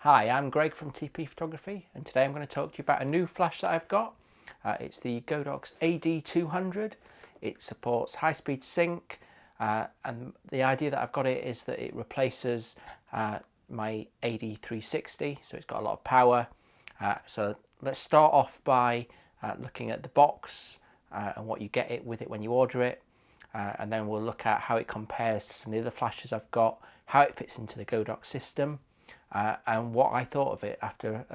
Hi, I'm Greg from TP Photography, and today I'm going to talk to you about a new flash that I've got. It's the Godox AD 200. It supports high-speed sync, and the idea that I've got it is that it replaces my AD 360, so it's got a lot of power. So let's start off by looking at the box and what you get with it when you order it. And then we'll look at how it compares to some of the other flashes I've got, how it fits into the Godox system, and what I thought of it after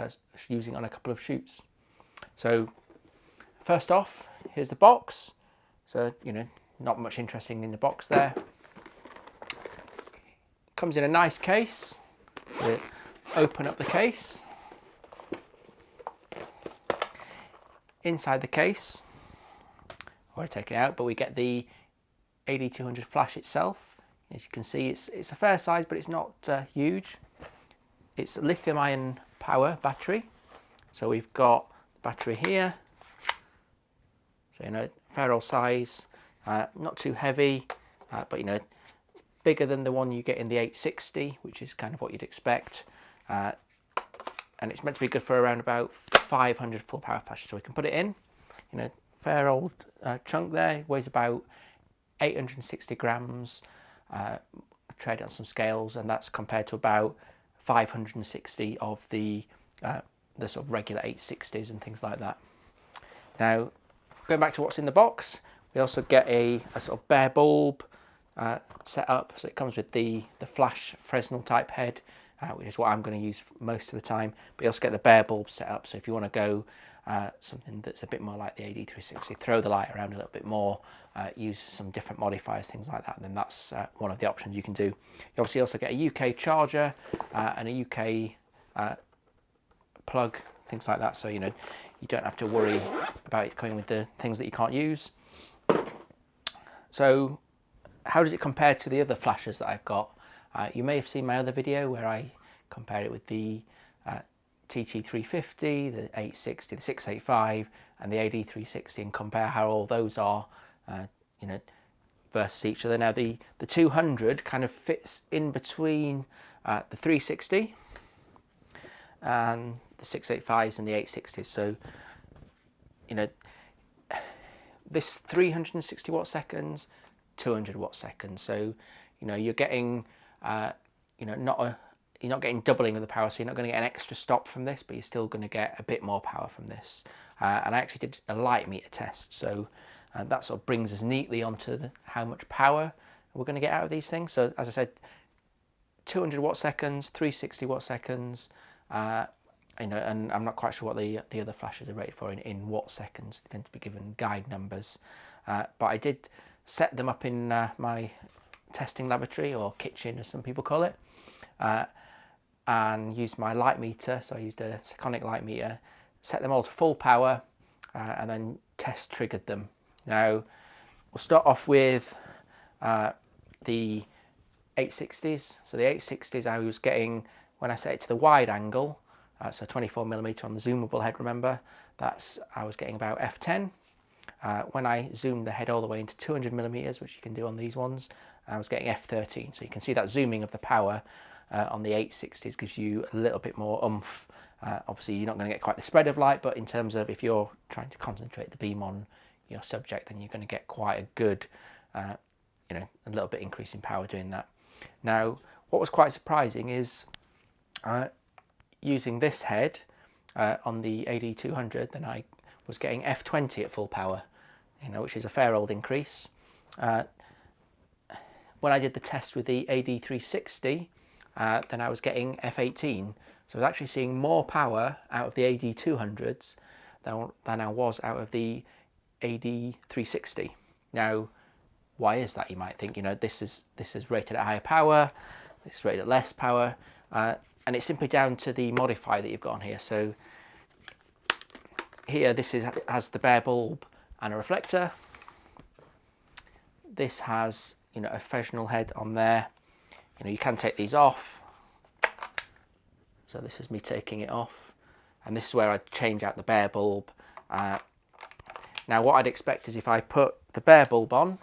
using it on a couple of shoots. So first off, here's the box. So, not much interesting in the box there. Comes in a nice case. So open up the case. Inside the case, I've already taken it out, but we get the AD 200 flash itself. As you can see, it's a fair size, but it's not huge. It's a lithium ion power battery. So we've got the battery here. So, fair old size, not too heavy, but bigger than the one you get in the 860, which is kind of what you'd expect. And it's meant to be good for around about 500 full power flashes. So we can put it in, fair old chunk there. It weighs about 860 grams. I tried it on some scales, and that's compared to about 560 of the sort of regular 860s and things like that. Now, going back to what's in the box, we also get a sort of bare bulb set up. So it comes with the flash Fresnel type head, which is what I'm going to use most of the time. But you also get the bare bulb set up. So if you want to go something that's a bit more like the AD 360, throw the light around a little bit more, use some different modifiers, things like that, then that's one of the options you can do. You obviously also get a UK charger and a UK plug, things like that. So, you don't have to worry about it coming with the things that you can't use. So how does it compare to the other flashes that I've got? You may have seen my other video where I compare it with the TT350, the 860, the 685 and the AD 360 and compare how all those are versus each other. Now the 200 kind of fits in between the 360 and the 685s and the 860s. So this 360 watt seconds, 200 watt seconds. So you're getting you're not getting doubling of the power, so you're not going to get an extra stop from this, but you're still going to get a bit more power from this. And I actually did a light meter test, so that sort of brings us neatly onto how much power we're going to get out of these things. So as I said, 200 watt seconds, 360 watt seconds, and I'm not quite sure what the other flashes are rated for in watt seconds. They tend to be given guide numbers, but I did set them up in my testing laboratory, or kitchen as some people call it, and used my light meter. So I used a Seconic light meter, set them all to full power, and then test triggered them. Now we'll start off with the 860s. So the 860s I was getting, when I set it to the wide angle, so 24mm on the zoomable head, remember, I was getting about f10. When I zoomed the head all the way into 200mm, which you can do on these ones, I was getting f13. So you can see that zooming of the power on the 860s gives you a little bit more oomph. Obviously you're not going to get quite the spread of light, but in terms of if you're trying to concentrate the beam on your subject, then you're going to get quite a good, a little bit increase in power doing that. Now, what was quite surprising is using this head on the AD 200, then I was getting f20 at full power, which is a fair old increase. When I did the test with the AD 360, then I was getting f18. So I was actually seeing more power out of the AD 200s than I was out of the AD 360. Now, why is that, you might think? This is rated at higher power, this is rated at less power, and it's simply down to the modifier that you've got on here. So here, this has the bare bulb and a reflector. This has a Fresnel head on there. You can take these off. So this is me taking it off, and this is where I change out the bare bulb. Now what I'd expect is if I put the bare bulb on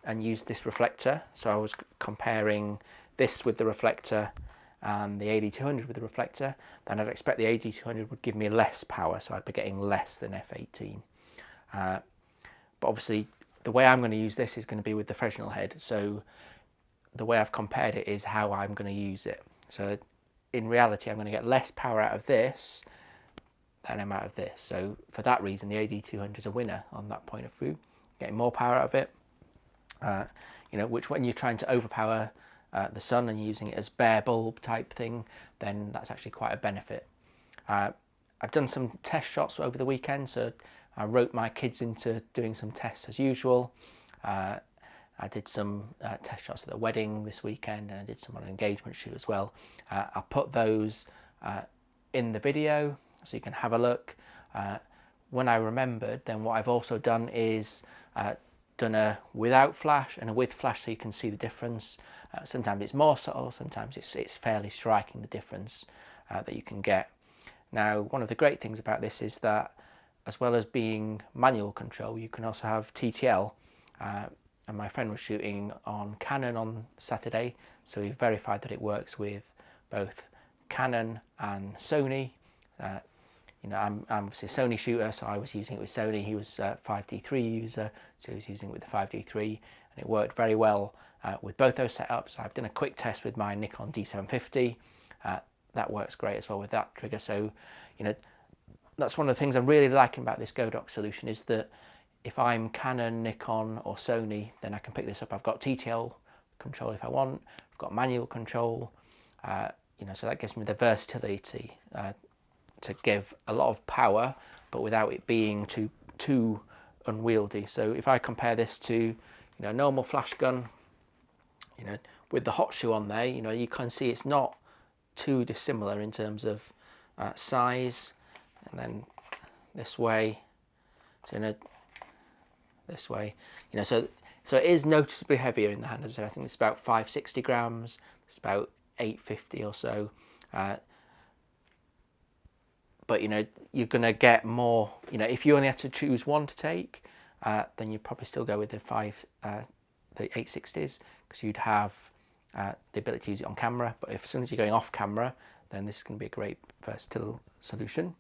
and use this reflector, so I was comparing this with the reflector and the AD200 with the reflector, then I'd expect the AD200 would give me less power, so I'd be getting less than f18. But obviously the way I'm going to use this is going to be with the Fresnel head, so the way I've compared it is how I'm going to use it. So in reality I'm going to get less power out of this than I'm out of this, so for that reason the AD200 is a winner on that point of view, getting more power out of it. You know, which when you're trying to overpower the sun and using it as bare bulb type thing, then that's actually quite a benefit. I've done some test shots over the weekend, so I roped my kids into doing some tests as usual. I did some test shots at the wedding this weekend, and I did some on an engagement shoot as well. I'll put those in the video so you can have a look. When I remembered, then what I've also done is done a without flash and a with flash, so you can see the difference. Sometimes it's more subtle, sometimes it's fairly striking, the difference that you can get. Now, one of the great things about this is that as well as being manual control, you can also have TTL. And my friend was shooting on Canon on Saturday, so he verified that it works with both Canon and Sony. You know, I'm obviously a Sony shooter, so I was using it with Sony. He was a 5D3 user, so he was using it with the 5D3, and it worked very well with both those setups. I've done a quick test with my Nikon D750. That works great as well with that trigger. So, you know, that's one of the things I'm really liking about this Godox solution, is that if I'm Canon, Nikon or Sony, then I can pick this up. I've got TTL control if I want, I've got manual control, you know, so that gives me the versatility to give a lot of power, but without it being too unwieldy. So if I compare this to, you know, a normal flash gun, you know, with the hot shoe on there, you know, you can see it's not too dissimilar in terms of size. And then this way, so, you know, this way, you know, so it is noticeably heavier in the hand. As I said, I think it's about 560 grams. It's about 850 or so. But you know, you're gonna get more. You know, if you only had to choose one to take, then you'd probably still go with the 860s, because you'd have the ability to use it on camera. But as soon as you're going off camera, then this is going to be a great versatile solution.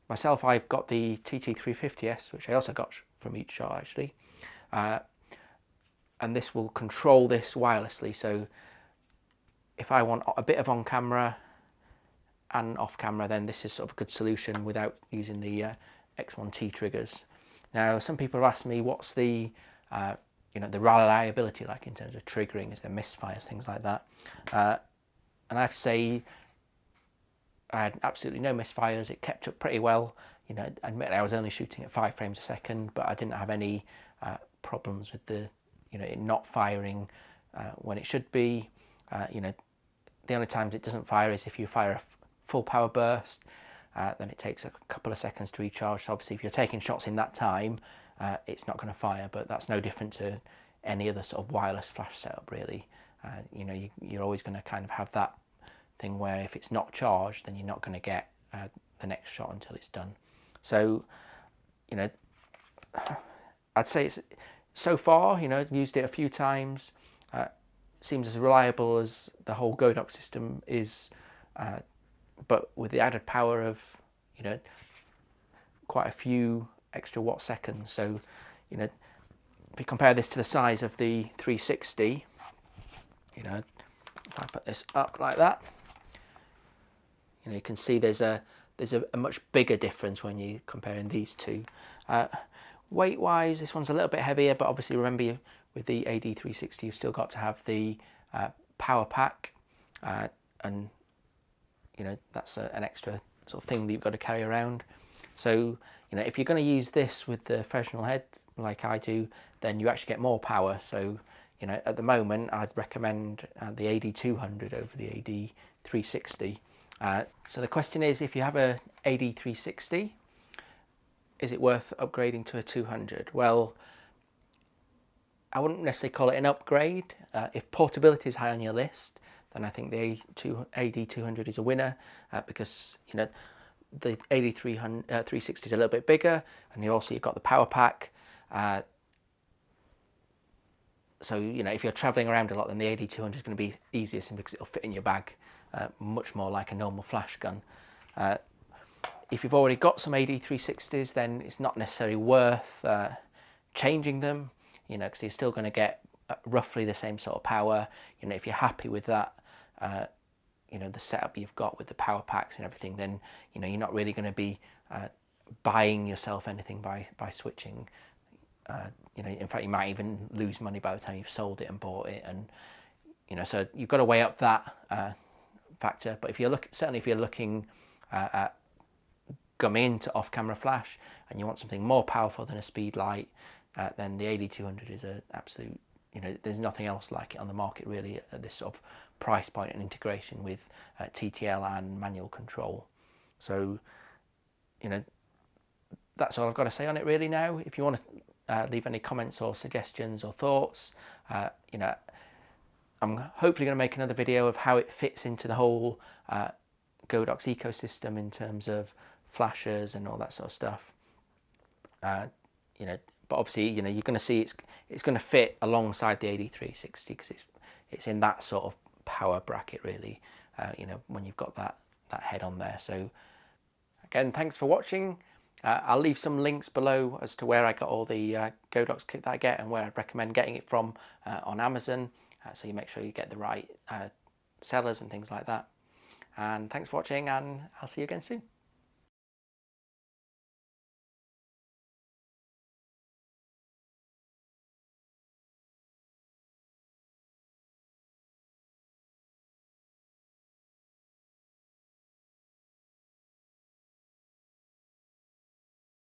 Myself, I've got the TT350S, which I also got from each shot actually, and this will control this wirelessly. So if I want a bit of on camera and off camera, then this is sort of a good solution without using the X1T triggers. Now, some people have asked me what's the you know, the reliability like in terms of triggering, is there misfires, things like that, and I have to say I had absolutely no misfires. It kept up pretty well. You know, admittedly I was only shooting at 5 frames a second, but I didn't have any problems with the, you know, it not firing when it should be. You know, the only times it doesn't fire is if you fire a full power burst, then it takes a couple of seconds to recharge. So obviously if you're taking shots in that time, it's not going to fire, but that's no different to any other sort of wireless flash setup really. You know, you're always going to kind of have that thing where if it's not charged, then you're not going to get the next shot until it's done. So, you know, I'd say it's, so far, you know, I've used it a few times, seems as reliable as the whole Godox system is, but with the added power of, you know, quite a few extra watt seconds. So, you know, if you compare this to the size of the 360, you know, if I put this up like that, you know, you can see there's a much bigger difference when you're comparing these two. Weight wise, this one's a little bit heavier, but obviously remember with the AD360 you've still got to have the power pack, and you know, that's an extra sort of thing that you've got to carry around. So, you know, if you're going to use this with the Fresnel head like I do, then you actually get more power. So, you know, at the moment I'd recommend the AD200 over the AD360. So the question is, if you have a AD360, is it worth upgrading to a 200? Well, I wouldn't necessarily call it an upgrade. If portability is high on your list, then I think the AD200 is a winner, because, you know, the AD360 is a little bit bigger, and you've got the power pack. So, you know, if you're traveling around a lot, then the AD200 is going to be easier simply because it'll fit in your bag, much more like a normal flash gun. If you've already got some AD360s, then it's not necessarily worth changing them, you know, because you're still going to get roughly the same sort of power. You know, if you're happy with that, you know, the setup you've got with the power packs and everything, then, you know, you're not really going to be buying yourself anything by switching. You know, in fact, you might even lose money by the time you've sold it and bought it. And, you know, so you've got to weigh up that factor. But if you're certainly if you're looking at going into off-camera flash and you want something more powerful than a speedlight, then the AD200 is an absolute, you know, there's nothing else like it on the market really at this sort of price point and integration with TTL and manual control. So, you know, that's all I've got to say on it really now. If you want to leave any comments or suggestions or thoughts, you know, I'm hopefully going to make another video of how it fits into the whole Godox ecosystem in terms of flashers and all that sort of stuff. You know, but obviously, you know, you're going to see it's going to fit alongside the AD360 because it's in that sort of power bracket really. You know, when you've got that head on there. So again, thanks for watching. I'll leave some links below as to where I got all the Godox kit that I get and where I'd recommend getting it from on Amazon, so you make sure you get the right sellers and things like that. And thanks for watching, and I'll see you again soon.